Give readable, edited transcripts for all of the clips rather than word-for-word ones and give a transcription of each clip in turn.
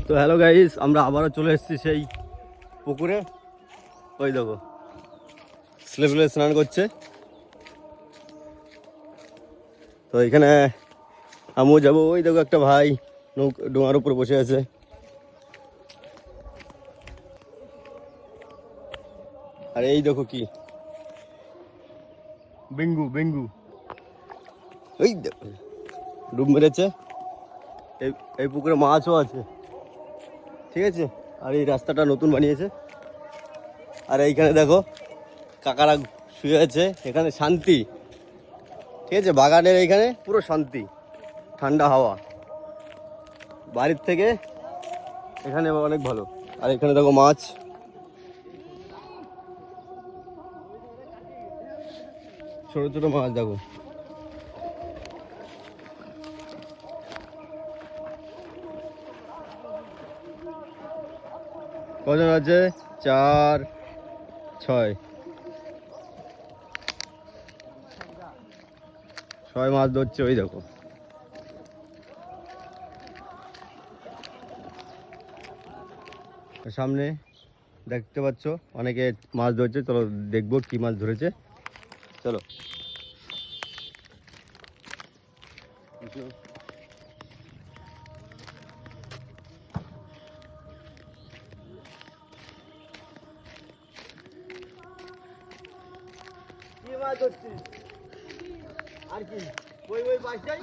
তো hello guys, আমরা আবারও চলে এসেছি সেই পুকুরে। ওই দেখো ছেলেগুলো স্নান করছে। তো এখানে আমিও যাবো। ওই দেখো একটা ভাই ডোঙার উপর বসে আছে। আর এই দেখো কি বেঙ্গু বেঙ্গু, ওই দেখো ডুব মেরেছে। এই পুকুরে মাছও আছে, ঠিক আছে। আর এই রাস্তাটা নতুন বানিয়েছে। আর এইখানে দেখো কাকারা শুয়ে আছে। এখানে শান্তি, ঠিক আছে। বাগানের এইখানে পুরো শান্তি, ঠান্ডা হাওয়া বাড়ির থেকে এখানে অনেক ভালো। আর এখানে দেখো মাছ, ছোট ছোট মাছ দেখো। কজন আছে? 4 6 সবাই মাছ ধরছে। ওই দেখো সামনে দেখতে পাচ্ছ অনেকে মাছ ধরছে। চলো দেখবো কি মাছ ধরেছে, চলো। কি মাছ ধরছিস? আর কি ওই ওই মাছ যাই।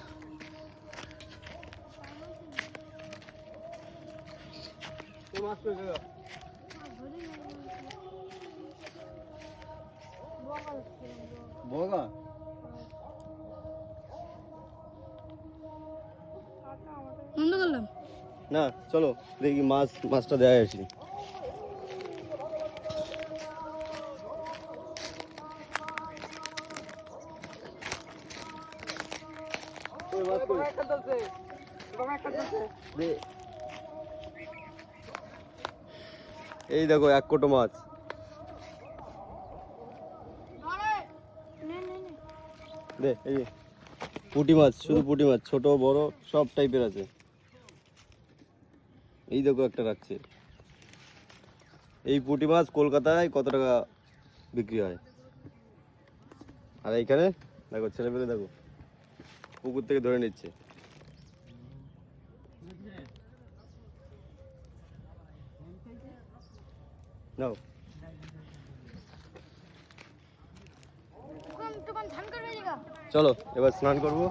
মাছ করে বগা। না চলো দেখি মাছটা দেয় আসি। এই দেখো 1 কোটো মাছ। দে এই যে পুঁটি মাছ, শুধু পুঁটি মাছ, ছোট বড় সব টাইপের আছে। এই দেখো একটা রাখছে। এই পুঁটি মাছ কলকাতায় কত টাকা বিক্রি হয়। আর এইখানে দেখো ছেলেপেলে দেখো পুকুর থেকে ধরে নিচ্ছে। নাও চলো এবার স্নান করবো।